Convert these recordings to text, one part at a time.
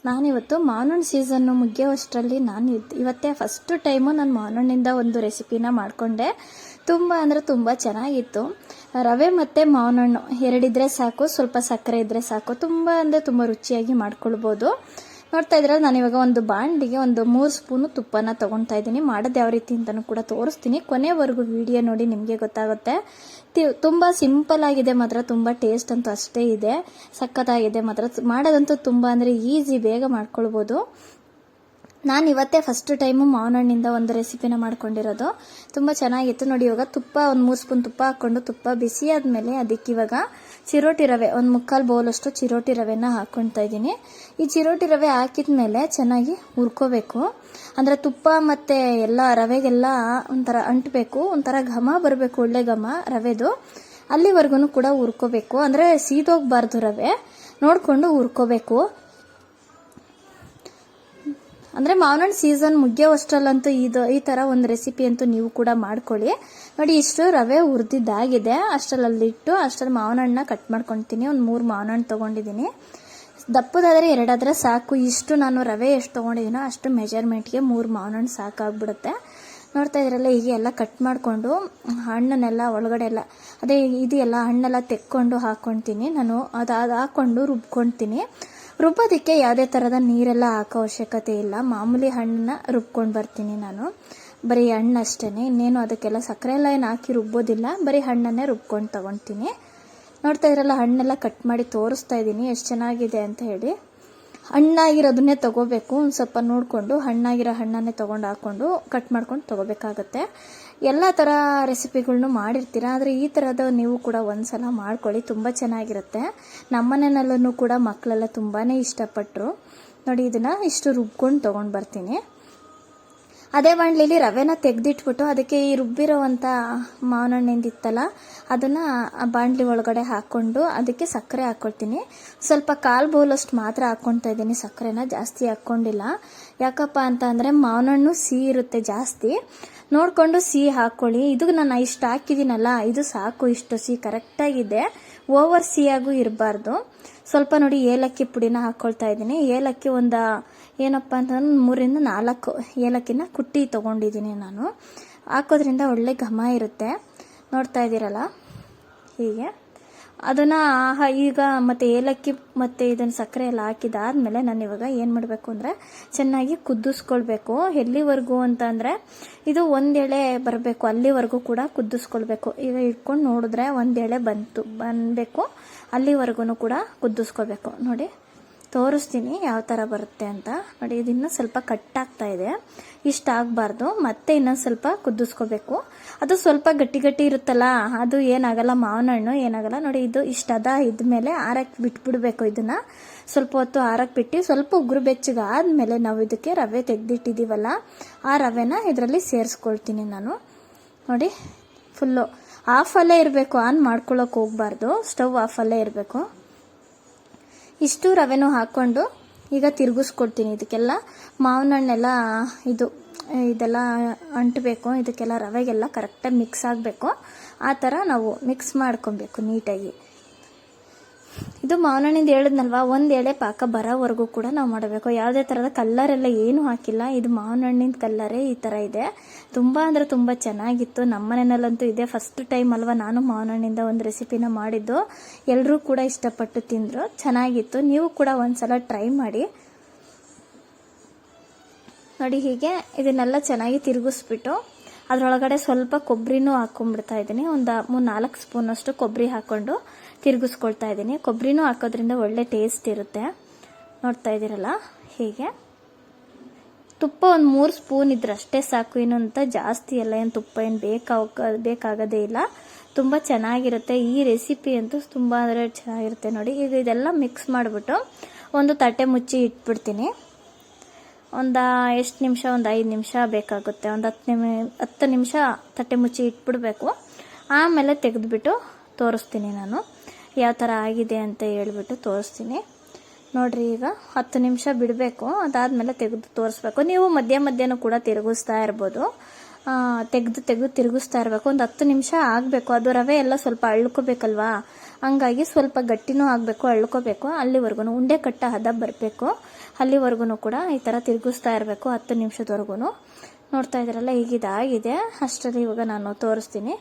ನಾನಿವತ್ತು ಮಾವಿನ ಹಣ್ಣು ಸೀಸನ್ನು ಮುಗಿಯೋಷ್ಟರಲ್ಲಿ ಇವತ್ತೇ ಫಸ್ಟ್ ಟೈಮು ನಾನು ಮಾವಿನ ಹಣ್ಣಿಂದ ಒಂದು ರೆಸಿಪಿನ ಮಾಡಿಕೊಂಡೆ. ತುಂಬ ಅಂದರೆ ತುಂಬ ಚೆನ್ನಾಗಿತ್ತು. ರವೆ ಮತ್ತು ಮಾವಿನ ಹಣ್ಣು ಎರಡಿದ್ರೆ ಸಾಕು, ಸ್ವಲ್ಪ ಸಕ್ಕರೆ ಇದ್ದರೆ ಸಾಕು, ತುಂಬ ಅಂದರೆ ತುಂಬ ರುಚಿಯಾಗಿ ಮಾಡ್ಕೊಳ್ಬೋದು. ನೋಡ್ತಾ ಇದ್ರೆ ನಾನಿವಾಗ ಒಂದು ಬಾಂಡಿಗೆ ಒಂದು 3 ಸ್ಪೂನು ತುಪ್ಪನ ತೊಗೊಳ್ತಾ ಇದ್ದೀನಿ. ಮಾಡೋದು ಯಾವ ರೀತಿ ಅಂತಲೂ ಕೂಡ ತೋರಿಸ್ತೀನಿ. ಕೊನೆವರೆಗೂ ವಿಡಿಯೋ ನೋಡಿ, ನಿಮಗೆ ಗೊತ್ತಾಗುತ್ತೆ. ತುಂಬ ಸಿಂಪಲ್ ಆಗಿದೆ, ಮಾತ್ರ ತುಂಬ ಟೇಸ್ಟ್ ಅಂತೂ ಅಷ್ಟೇ ಇದೆ. ಸಖತ್ತಾಗಿದೆ ಮಾತ್ರ. ಮಾಡೋದಂತೂ ತುಂಬ ಅಂದರೆ ಈಸಿ, ಬೇಗ ಮಾಡ್ಕೊಳ್ಬೋದು. ನಾನು ಇವತ್ತೇ ಫಸ್ಟ್ ಟೈಮು ಮಾವಿನ ಹಣ್ಣಿಂದ ಒಂದು ರೆಸಿಪಿನ ಮಾಡ್ಕೊಂಡಿರೋದು. ತುಂಬ ಚೆನ್ನಾಗಿತ್ತು ನೋಡಿ. ಇವಾಗ ತುಪ್ಪ ಒಂದು 3 ಸ್ಪೂನ್ ತುಪ್ಪ ಹಾಕ್ಕೊಂಡು, ತುಪ್ಪ ಬಿಸಿ ಆದಮೇಲೆ ಅದಕ್ಕೆ ಇವಾಗ ಚಿರೋಟಿ ರವೆ ಒಂದು 3/4 ಬೌಲಷ್ಟು ಚಿರೋಟಿ ರವೆನ ಹಾಕ್ಕೊಳ್ತಾ ಇದ್ದೀನಿ. ಈ ಚಿರೋಟಿ ರವೆ ಹಾಕಿದ ಮೇಲೆ ಚೆನ್ನಾಗಿ ಹುರ್ಕೋಬೇಕು. ಅಂದರೆ ತುಪ್ಪ ಮತ್ತು ಎಲ್ಲ ರವೆಗೆಲ್ಲ ಒಂಥರ ಅಂಟಬೇಕು, ಒಂಥರ ಘಮ ಬರಬೇಕು, ಒಳ್ಳೆ ಘಮ ರವೆದು. ಅಲ್ಲಿವರೆಗೂ ಕೂಡ ಹುರ್ಕೋಬೇಕು. ಅಂದರೆ ಸೀದೋಗಬಾರ್ದು, ರವೆ ನೋಡಿಕೊಂಡು ಹುರ್ಕೋಬೇಕು. ಅಂದರೆ ಮಾವಿನ ಹಣ್ಣು ಸೀಸನ್ ಮುಗಿಯೋವಷ್ಟರಲ್ಲಂತೂ ಈ ಥರ ಒಂದು ರೆಸಿಪಿ ಅಂತೂ ನೀವು ಕೂಡ ಮಾಡ್ಕೊಳ್ಳಿ. ನೋಡಿ, ಇಷ್ಟು ರವೆ ಹುರಿದಿದ್ದಾಗಿದೆ. ಅಷ್ಟರಲ್ಲಿಟ್ಟು ಅಷ್ಟರಲ್ಲಿ ಮಾವಿನ ಹಣ್ಣನ್ನ ಕಟ್ ಮಾಡ್ಕೊಳ್ತೀನಿ. ಒಂದು 3 ಮಾವಿನ ಹಣ್ಣು ತೊಗೊಂಡಿದ್ದೀನಿ. ದಪ್ಪದಾದರೆ 2 ಆದರೆ ಸಾಕು. ಇಷ್ಟು ನಾನು ರವೆ ಎಷ್ಟು ತೊಗೊಂಡಿದ್ದೀನೋ ಅಷ್ಟು ಮೆಜರ್ಮೆಂಟ್ಗೆ 3 ಮಾವಿನ ಹಣ್ಣು ಸಾಕಾಗ್ಬಿಡುತ್ತೆ. ನೋಡ್ತಾ ಇದ್ರಲ್ಲ, ಹೀಗೆ ಎಲ್ಲ ಕಟ್ ಮಾಡಿಕೊಂಡು ಹಣ್ಣನ್ನೆಲ್ಲ ಒಳಗಡೆ ಎಲ್ಲ ಅದೇ ಇದೆಯಲ್ಲ ಹಣ್ಣೆಲ್ಲ ತೆಕ್ಕೊಂಡು ಹಾಕ್ಕೊಳ್ತೀನಿ ನಾನು. ಅದು ಹಾಕ್ಕೊಂಡು ರುಬ್ಕೊಳ್ತೀನಿ. ರುಬ್ಬೋದಕ್ಕೆ ಯಾವುದೇ ಥರದ ನೀರೆಲ್ಲ ಹಾಕೋ ಅವಶ್ಯಕತೆ ಇಲ್ಲ. ಮಾಮೂಲಿ ಹಣ್ಣನ್ನ ರುಬ್ಕೊಂಡು ಬರ್ತೀನಿ ನಾನು. ಬರೀ ಹಣ್ಣು ಅಷ್ಟೇ, ಇನ್ನೇನು ಅದಕ್ಕೆಲ್ಲ ಸಕ್ಕರೆ ಎಲ್ಲ ಏನು ಹಾಕಿ ರುಬ್ಬೋದಿಲ್ಲ. ಬರೀ ಹಣ್ಣನ್ನೇ ರುಬ್ಕೊಂಡು ತೊಗೊಳ್ತೀನಿ. ನೋಡ್ತಾ ಇದ್ರಲ್ಲ, ಹಣ್ಣೆಲ್ಲ ಕಟ್ ಮಾಡಿ ತೋರಿಸ್ತಾ ಇದ್ದೀನಿ ಎಷ್ಟು ಚೆನ್ನಾಗಿದೆ ಅಂತ ಹೇಳಿ. ಹಣ್ಣಾಗಿರೋದನ್ನೇ ತೊಗೋಬೇಕು. ಒಂದು ಸ್ವಲ್ಪ ನೋಡಿಕೊಂಡು ಹಣ್ಣಾಗಿರೋ ಹಣ್ಣನ್ನೇ ತೊಗೊಂಡು ಹಾಕ್ಕೊಂಡು ಕಟ್ ಮಾಡ್ಕೊಂಡು ತೊಗೋಬೇಕಾಗತ್ತೆ. ಎಲ್ಲ ಥರ ರೆಸಿಪಿಗಳ್ನು ಮಾಡಿರ್ತೀರ, ಆದರೆ ಈ ಥರದ ನೀವು ಕೂಡ ಒಂದ್ಸಲ ಮಾಡ್ಕೊಳ್ಳಿ, ತುಂಬ ಚೆನ್ನಾಗಿರುತ್ತೆ. ನಮ್ಮನೆಯಲ್ಲೂ ಕೂಡ ಮಕ್ಕಳೆಲ್ಲ ತುಂಬಾ ಇಷ್ಟಪಟ್ಟರು. ನೋಡಿ, ಇದನ್ನು ಇಷ್ಟು ರುಬ್ಕೊಂಡು ತೊಗೊಂಡು ಬರ್ತೀನಿ. ಅದೇ ಬಾಣಲಿಲಿ ರವೆನ ತೆಗೆದಿಟ್ಬಿಟ್ಟು ಅದಕ್ಕೆ ಈ ರುಬ್ಬಿರೋವಂಥ ಮಾವಿನ ಹಣ್ಣಿಂದಿತ್ತಲ್ಲ ಅದನ್ನು ಬಾಣಲಿ ಒಳಗಡೆ ಹಾಕ್ಕೊಂಡು ಅದಕ್ಕೆ ಸಕ್ಕರೆ ಹಾಕ್ಕೊಳ್ತೀನಿ. ಸ್ವಲ್ಪ 1/4 ಬೌಲಷ್ಟು ಮಾತ್ರ ಹಾಕ್ಕೊಳ್ತಾ ಇದ್ದೀನಿ ಸಕ್ಕರೆನ, ಜಾಸ್ತಿ ಹಾಕ್ಕೊಂಡಿಲ್ಲ. ಯಾಕಪ್ಪ ಅಂತ ಅಂದರೆ ಮಾವಿನ ಹಣ್ಣು ಸಿಹಿ ಇರುತ್ತೆ ಜಾಸ್ತಿ, ನೋಡಿಕೊಂಡು ಸಿಹಿ ಹಾಕ್ಕೊಳ್ಳಿ. ಇದು ನಾನು ಇಷ್ಟು ಹಾಕಿದ್ದೀನಲ್ಲ, ಇದು ಸಾಕು. ಇಷ್ಟು ಸಿಹಿ ಕರೆಕ್ಟಾಗಿದೆ, ಓವರ್ ಸಿಹಿಯಾಗೂ ಇರಬಾರ್ದು. ಸ್ವಲ್ಪ ನೋಡಿ, ಏಲಕ್ಕಿ ಪುಡಿನ ಹಾಕ್ಕೊಳ್ತಾ ಇದ್ದೀನಿ. ಏಲಕ್ಕಿ ಒಂದು ಏನಪ್ಪ ಅಂತಂದ್ರೆ 3 ರಿಂದ 4 ಏಲಕ್ಕಿನ ಕುಟ್ಟಿ ತೊಗೊಂಡಿದ್ದೀನಿ ನಾನು. ಹಾಕೋದ್ರಿಂದ ಒಳ್ಳೆ ಘಮ ಇರುತ್ತೆ. ನೋಡ್ತಾ ಇದ್ದೀರಲ್ಲ, ಹೀಗೆ ಅದನ್ನು ಈಗ ಮತ್ತು ಏಲಕ್ಕಿ ಮತ್ತು ಇದನ್ನು ಸಕ್ಕರೆ ಎಲ್ಲ ಹಾಕಿದಾದ್ಮೇಲೆ ನಾನು ಇವಾಗ ಏನು ಮಾಡಬೇಕು ಅಂದರೆ ಚೆನ್ನಾಗಿ ಕುದಿಸ್ಕೊಳ್ಬೇಕು. ಎಲ್ಲಿವರೆಗೂ ಅಂತ ಅಂದರೆ ಇದು 1 ಎಳೆ ಬರಬೇಕು, ಅಲ್ಲಿವರೆಗೂ ಕೂಡ ಕುದಿಸ್ಕೊಳ್ಬೇಕು. ಈಗ ಇಟ್ಕೊಂಡು ನೋಡಿದ್ರೆ 1 ಎಳೆ ಬಂದಬೇಕು, ಅಲ್ಲಿವರೆಗೂ ಕೂಡ ಕುದಿಸ್ಕೋಬೇಕು. ನೋಡಿ, ತೋರಿಸ್ತೀನಿ ಯಾವ ಥರ ಬರುತ್ತೆ ಅಂತ. ನೋಡಿ, ಇದನ್ನು ಸ್ವಲ್ಪ ಕಟ್ಟಾಗ್ತಾ ಇದೆ, ಇಷ್ಟ ಆಗಬಾರ್ದು. ಮತ್ತೆ ಇನ್ನೊಂದು ಸ್ವಲ್ಪ ಕುದಿಸ್ಕೋಬೇಕು. ಅದು ಸ್ವಲ್ಪ ಗಟ್ಟಿ ಇರುತ್ತಲ್ಲ, ಅದು ಏನಾಗಲ್ಲ, ಮಾವಿನ ಹಣ್ಣು ಏನಾಗಲ್ಲ. ನೋಡಿ, ಇದು ಇಷ್ಟದ ಇದ್ಮೇಲೆ ಆರಕ್ಕೆ ಬಿಟ್ಬಿಡ್ಬೇಕು. ಇದನ್ನು ಸ್ವಲ್ಪ ಹೊತ್ತು ಆರಕ್ಕೆ ಬಿಟ್ಟು ಸ್ವಲ್ಪ ಉಗುರು ಬೆಚ್ಚಗೆ ಆದಮೇಲೆ ನಾವು ಇದಕ್ಕೆ ರವೆ ತೆಗೆದಿಟ್ಟಿದ್ದೀವಲ್ಲ, ಆ ರವೆನ ಇದರಲ್ಲಿ ಸೇರಿಸ್ಕೊಳ್ತೀನಿ ನಾನು. ನೋಡಿ, ಫುಲ್ಲು ಆಫಲ್ಲೇ ಇರಬೇಕು, ಆನ್ ಮಾಡ್ಕೊಳ್ಳೋಕೆ ಹೋಗಬಾರ್ದು, ಸ್ಟವ್ ಆಫಲ್ಲೇ ಇರಬೇಕು. ಇಷ್ಟು ರವೆನೂ ಹಾಕ್ಕೊಂಡು ಈಗ ತಿರುಗಿಸ್ಕೊಡ್ತೀನಿ. ಇದಕ್ಕೆಲ್ಲ ಮಾವಿನ ಹಣ್ಣೆಲ್ಲ ಇದೆಲ್ಲ ಅಂಟಬೇಕು, ಇದಕ್ಕೆಲ್ಲ ರವೆಗೆಲ್ಲ ಕರೆಕ್ಟಾಗಿ ಮಿಕ್ಸ್ ಆಗಬೇಕು. ಆ ಥರ ನಾವು ಮಿಕ್ಸ್ ಮಾಡ್ಕೊಬೇಕು ನೀಟಾಗಿ. ಇದು ಮಾವಿನ ಹಣ್ಣಿಂದ ಹೇಳಿದ್ನಲ್ವ, 1 ಎಳೆ ಪಾಕ ಬರೋವರೆಗೂ ಕೂಡ ನಾವು ಮಾಡಬೇಕು. ಯಾವುದೇ ಥರದ ಕಲ್ಲರೆಲ್ಲ ಏನೂ ಹಾಕಿಲ್ಲ, ಇದು ಮಾವಿನ ಹಣ್ಣಿನ ಕಲ್ಲರೇ ಈ ಥರ ಇದೆ. ತುಂಬ ಅಂದರೆ ತುಂಬ ಚೆನ್ನಾಗಿತ್ತು. ನಮ್ಮ ಮನೆಯಲ್ಲಂತೂ ಇದೆ ಫಸ್ಟ್ ಟೈಮ್ ಅಲ್ವಾ ನಾನು ಮಾವಿನ ಹಣ್ಣಿಂದ ಒಂದು ರೆಸಿಪಿನ ಮಾಡಿದ್ದು. ಎಲ್ಲರೂ ಕೂಡ ಇಷ್ಟಪಟ್ಟು ತಿಂದರು, ಚೆನ್ನಾಗಿತ್ತು. ನೀವು ಕೂಡ ಒಂದ್ಸಲ ಟ್ರೈ ಮಾಡಿ. ನೋಡಿ, ಹೀಗೆ ಇದನ್ನೆಲ್ಲ ಚೆನ್ನಾಗಿ ತಿರುಗಿಸ್ಬಿಟ್ಟು ಅದರೊಳಗಡೆ ಸ್ವಲ್ಪ ಕೊಬ್ಬರಿನೂ ಹಾಕ್ಕೊಂಡ್ಬಿಡ್ತಾ ಇದ್ದೀನಿ. ಒಂದು 3-4 ಸ್ಪೂನಷ್ಟು ಕೊಬ್ಬರಿ ಹಾಕ್ಕೊಂಡು ತಿರುಗಿಸ್ಕೊಳ್ತಾ ಇದ್ದೀನಿ. ಕೊಬ್ಬರಿನೂ ಹಾಕೋದ್ರಿಂದ ಒಳ್ಳೆ ಟೇಸ್ಟ್ ಇರುತ್ತೆ. ನೋಡ್ತಾ ಇದ್ದೀರಲ್ಲ, ಹೀಗೆ ತುಪ್ಪ ಒಂದು 3 ಸ್ಪೂನ್ ಇದ್ರೆ ಅಷ್ಟೇ ಸಾಕು. ಇನ್ನೊಂತ ಜಾಸ್ತಿ ಎಲ್ಲ ಏನು ತುಪ್ಪ ಏನು ಬೇಕಾಗೋದೇ ಇಲ್ಲ. ತುಂಬ ಚೆನ್ನಾಗಿರುತ್ತೆ ಈ ರೆಸಿಪಿ ಅಂತೂ, ತುಂಬ ಅಂದರೆ ಚೆನ್ನಾಗಿರುತ್ತೆ. ನೋಡಿ, ಈಗ ಇದೆಲ್ಲ ಮಿಕ್ಸ್ ಮಾಡಿಬಿಟ್ಟು ಒಂದು ತಟ್ಟೆ ಮುಚ್ಚಿ ಇಟ್ಬಿಡ್ತೀನಿ. ಒಂದು ಎಷ್ಟು ನಿಮಿಷ, ಒಂದು 5 ನಿಮಿಷ ಬೇಕಾಗುತ್ತೆ. ಒಂದು 10 ನಿಮಿಷ ತಟ್ಟೆ ಮುಚ್ಚಿ ಇಟ್ಬಿಡ್ಬೇಕು. ಆಮೇಲೆ ತೆಗೆದುಬಿಟ್ಟು ತೋರಿಸ್ತೀನಿ ನಾನು ಯಾವ ಥರ ಆಗಿದೆ ಅಂತ ಹೇಳ್ಬಿಟ್ಟು ತೋರಿಸ್ತೀನಿ. ನೋಡ್ರಿ, ಈಗ 10 ನಿಮಿಷ ಬಿಡಬೇಕು. ಅದಾದಮೇಲೆ ತೆಗೆದು ತೋರಿಸ್ಬೇಕು. ನೀವು ಮಧ್ಯನೂ ಕೂಡ ತಿರುಗಿಸ್ತಾ ಇರ್ಬೋದು. ತೆಗೆದು ತಿರುಗಿಸ್ತಾ ಇರಬೇಕು. ಒಂದು 10 ನಿಮಿಷ ಆಗಬೇಕು. ಅದು ರವೆ ಎಲ್ಲ ಸ್ವಲ್ಪ ಅಳ್ಕೋಬೇಕಲ್ವಾ, ಹಂಗಾಗಿ ಸ್ವಲ್ಪ ಗಟ್ಟಿನೂ ಆಗಬೇಕು, ಅಳ್ಕೋಬೇಕು. ಅಲ್ಲಿವರೆಗೂ ಉಂಡೆ ಕಟ್ಟ ಹದ ಬರಬೇಕು. ಅಲ್ಲಿವರೆಗೂ ಕೂಡ ಈ ಥರ ತಿರುಗಿಸ್ತಾ ಇರಬೇಕು 10 ನಿಮಿಷದವರೆಗೂ. ನೋಡ್ತಾ ಇದ್ದೀರಲ್ಲ, ಈಗ ಇದಾಗಿದೆ. ಅಷ್ಟರಲ್ಲಿ ಇವಾಗ ನಾನು ತೋರಿಸ್ತೀನಿ,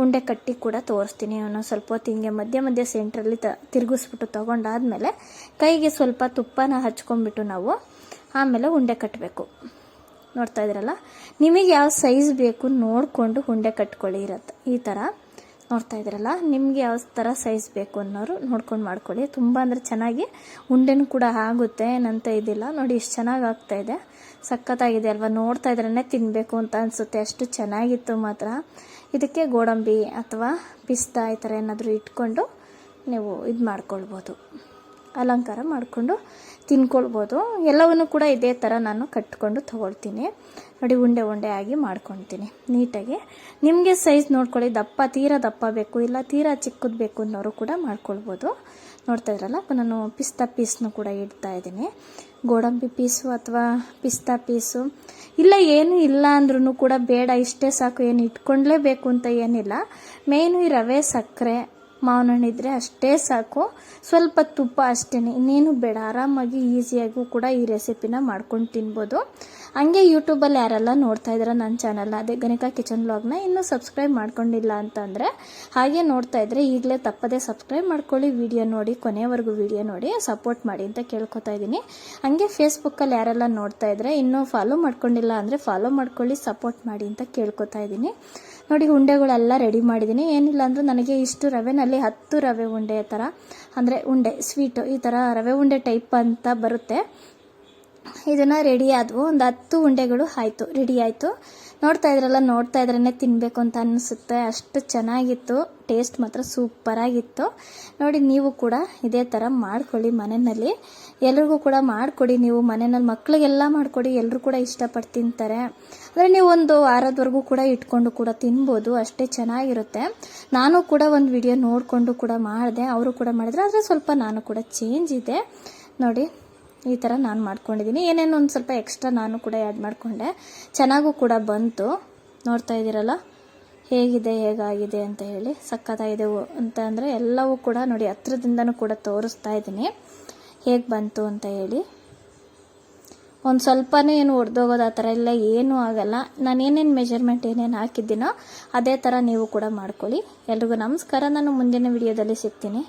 ಉಂಡೆ ಕಟ್ಟಿ ಕೂಡ ತೋರಿಸ್ತೀನಿ. ಇನ್ನೊಂದು ಸ್ವಲ್ಪ ಹೊತ್ತು ಹಿಂಗೆ ಮಧ್ಯ ಸೆಂಟ್ರಲ್ಲಿ ತಿರುಗಿಸ್ಬಿಟ್ಟು ತೊಗೊಂಡಾದ್ಮೇಲೆ ಕೈಗೆ ಸ್ವಲ್ಪ ತುಪ್ಪನ ಹಚ್ಕೊಂಡ್ಬಿಟ್ಟು ನಾವು ಆಮೇಲೆ ಉಂಡೆ ಕಟ್ಟಬೇಕು. ನೋಡ್ತಾ ಇದ್ದೀರಲ್ಲ, ನಿಮಗೆ ಯಾವ ಸೈಜ್ ಬೇಕು ನೋಡಿಕೊಂಡು ಉಂಡೆ ಕಟ್ಕೊಳ್ಳಿ. ಈ ಥರ ನೋಡ್ತಾ ಇದ್ದೀರಲ್ಲ, ನಿಮಗೆ ಯಾವ ಥರ ಸೈಜ್ ಬೇಕು ಅನ್ನೋರು ನೋಡ್ಕೊಂಡು ಮಾಡ್ಕೊಳ್ಳಿ. ತುಂಬ ಅಂದರೆ ಚೆನ್ನಾಗಿ ಉಂಡೆನೂ ಕೂಡ ಆಗುತ್ತೆ, ಏನಂತ ಇದಿಲ್ಲ. ನೋಡಿ ಎಷ್ಟು ಚೆನ್ನಾಗಿ ಆಗ್ತಾ ಇದೆ, ಸಖತ್ತಾಗಿದೆ ಅಲ್ವಾ? ನೋಡ್ತಾ ಇದ್ರೇ ತಿನ್ನಬೇಕು ಅಂತ ಅನಿಸುತ್ತೆ, ಅಷ್ಟು ಚೆನ್ನಾಗಿತ್ತು ಮಾತ್ರ. ಇದಕ್ಕೆ ಗೋಡಂಬಿ ಅಥವಾ ಪಿಸ್ತಾ ಈ ಥರ ಏನಾದರೂ ಇಟ್ಕೊಂಡು ನೀವು ಇದು ಮಾಡ್ಕೊಳ್ಬೋದು, ಅಲಂಕಾರ ಮಾಡಿಕೊಂಡು ತಿನ್ಕೊಳ್ಬೋದು. ಎಲ್ಲವನ್ನೂ ಕೂಡ ಇದೇ ಥರ ನಾನು ಕಟ್ಕೊಂಡು ತೊಗೊಳ್ತೀನಿ. ನೋಡಿ, ಉಂಡೆ ಆಗಿ ಮಾಡ್ಕೊಳ್ತೀನಿ ನೀಟಾಗಿ. ನಿಮಗೆ ಸೈಜ್ ನೋಡ್ಕೊಳ್ಳಿ, ತೀರಾ ದಪ್ಪ ಬೇಕು ಇಲ್ಲ ತೀರಾ ಚಿಕ್ಕದು ಬೇಕು ಅನ್ನೋರು ಕೂಡ ಮಾಡ್ಕೊಳ್ಬೋದು. ನೋಡ್ತಾ ಇದ್ರಲ್ಲ, ನಾನು ಪಿಸ್ತಾ ಪೀಸ್ನು ಕೂಡ ಇಡ್ತಾ ಇದ್ದೀನಿ. ಗೋಡಂಬಿ ಪೀಸು ಅಥವಾ ಪಿಸ್ತಾ ಪೀಸು ಇಲ್ಲ, ಏನು ಇಲ್ಲ ಅಂದ್ರೂ ಕೂಡ ಬೇಡ, ಇಷ್ಟೇ ಸಾಕು, ಏನು ಇಟ್ಕೊಂಡ್ಲೇಬೇಕು ಅಂತ ಏನಿಲ್ಲ. ಮೇಯ್ನು ಈ ರವೆ, ಸಕ್ಕರೆ, ಮಾವಿನ ಹಣ್ಣಿದ್ರೆ ಅಷ್ಟೇ ಸಾಕು, ಸ್ವಲ್ಪ ತುಪ್ಪ ಅಷ್ಟೇ, ಇನ್ನೇನು ಬೇಡ. ಆರಾಮಾಗಿ ಈಸಿಯಾಗೂ ಕೂಡ ಈ ರೆಸಿಪಿನ ಮಾಡ್ಕೊಂಡು ತಿನ್ಬೋದು. ಹಂಗೆ ಯೂಟ್ಯೂಬಲ್ಲಿ ಯಾರೆಲ್ಲ ನೋಡ್ತಾ ಇದ್ದೀರಾ ನನ್ನ ಚಾನಲ್ನ, ಅದೇ ಗಣಿಕಾ ಕಿಚನ್ ವ್ಲಾಗ್ನ ಇನ್ನೂ ಸಬ್ಸ್ಕ್ರೈಬ್ ಮಾಡ್ಕೊಂಡಿಲ್ಲ ಅಂತಂದರೆ ಹಾಗೆ ನೋಡ್ತಾ ಇದ್ದರೆ ಈಗಲೇ ತಪ್ಪದೇ ಸಬ್ಸ್ಕ್ರೈಬ್ ಮಾಡ್ಕೊಳ್ಳಿ. ವಿಡಿಯೋ ನೋಡಿ, ಕೊನೆವರೆಗೂ ವಿಡಿಯೋ ನೋಡಿ ಸಪೋರ್ಟ್ ಮಾಡಿ ಅಂತ ಕೇಳ್ಕೊತಾ ಇದ್ದೀನಿ. ಹಂಗೆ ಫೇಸ್ಬುಕ್ಕಲ್ಲಿ ಯಾರೆಲ್ಲ ನೋಡ್ತಾ ಇದ್ದರೆ ಇನ್ನೂ ಫಾಲೋ ಮಾಡ್ಕೊಂಡಿಲ್ಲ ಅಂದರೆ ಫಾಲೋ ಮಾಡ್ಕೊಳ್ಳಿ, ಸಪೋರ್ಟ್ ಮಾಡಿ ಅಂತ ಕೇಳ್ಕೊತಾ ಇದ್ದೀನಿ. ನೋಡಿ, ಉಂಡೆಗಳೆಲ್ಲ ರೆಡಿ ಮಾಡಿದ್ದೀನಿ. ಏನಿಲ್ಲ ಅಂದರೂ ನನಗೆ ಇಷ್ಟು ರವೆನಲ್ಲಿ 10 ರವೆ ಉಂಡೆ ಥರ, ಅಂದರೆ ಉಂಡೆ ಸ್ವೀಟು ಈ ಥರ ರವೆ ಉಂಡೆ ಟೈಪ್ ಅಂತ ಬರುತ್ತೆ. ಇದನ್ನು ರೆಡಿ ಆದವು, ಒಂದು 10 ಉಂಡೆಗಳು ಆಯಿತು, ರೆಡಿ ಆಯಿತು. ನೋಡ್ತಾ ಇದ್ರೇ ತಿನ್ನಬೇಕು ಅಂತ ಅನಿಸುತ್ತೆ, ಅಷ್ಟು ಚೆನ್ನಾಗಿತ್ತು. ಟೇಸ್ಟ್ ಮಾತ್ರ ಸೂಪರಾಗಿತ್ತು. ನೋಡಿ, ನೀವು ಕೂಡ ಇದೇ ಥರ ಮಾಡ್ಕೊಳ್ಳಿ ಮನೆಯಲ್ಲಿ. ಎಲ್ರಿಗೂ ಕೂಡ ಮಾಡಿಕೊಡಿ, ನೀವು ಮನೆಯಲ್ಲಿ ಮಕ್ಕಳಿಗೆಲ್ಲ ಮಾಡಿಕೊಡಿ, ಎಲ್ಲರೂ ಕೂಡ ಇಷ್ಟಪಟ್ಟು ತಿಂತಾರೆ. ಅಂದರೆ ನೀವು ಒಂದು ವಾರದವರೆಗೂ ಕೂಡ ಇಟ್ಕೊಂಡು ಕೂಡ ತಿನ್ಬೋದು, ಅಷ್ಟೇ ಚೆನ್ನಾಗಿರುತ್ತೆ. ನಾನು ಕೂಡ ಒಂದು ವಿಡಿಯೋ ನೋಡಿಕೊಂಡು ಕೂಡ ಮಾಡಿದೆ, ಅವರು ಕೂಡ ಮಾಡಿದ್ರು, ಆದರೆ ಸ್ವಲ್ಪ ನಾನು ಕೂಡ ಚೇಂಜ್ ಇದೆ. ನೋಡಿ, ಈ ಥರ ನಾನು ಮಾಡ್ಕೊಂಡಿದ್ದೀನಿ. ಏನೇನೋ ಒಂದು ಸ್ವಲ್ಪ ಎಕ್ಸ್ಟ್ರಾ ನಾನು ಕೂಡ ಆ್ಯಡ್ ಮಾಡಿಕೊಂಡೆ, ಚೆನ್ನಾಗೂ ಕೂಡ ಬಂತು. ನೋಡ್ತಾ ಇದ್ದೀರಲ್ಲ ಹೇಗಾಗಿದೆ ಅಂತ ಹೇಳಿ, ಸಖತ್ತಾಗಿದೆ ಅಂತ ಅಂದರೆ ಎಲ್ಲವೂ ಕೂಡ ನೋಡಿ ಹತ್ರದಿಂದನೂ ಕೂಡ ತೋರಿಸ್ತಾ ಇದ್ದೀನಿ ಹೇಗೆ ಬಂತು ಅಂತ ಹೇಳಿ. ಒಂದು ಸ್ವಲ್ಪನೂ ಏನು ಒಡೆದೋಗೋದು ಆ ಥರ ಎಲ್ಲ ಏನೂ ಆಗಲ್ಲ. ನಾನು ಏನೇನು ಮೆಜರ್ಮೆಂಟ್ ಏನೇನು ಹಾಕಿದ್ದೀನೋ ಅದೇ ಥರ ನೀವು ಕೂಡ ಮಾಡ್ಕೊಳ್ಳಿ. ಎಲ್ರಿಗೂ ನಮಸ್ಕಾರ, ನಾನು ಮುಂದಿನ ವಿಡಿಯೋದಲ್ಲಿ ಸಿಗ್ತೀನಿ.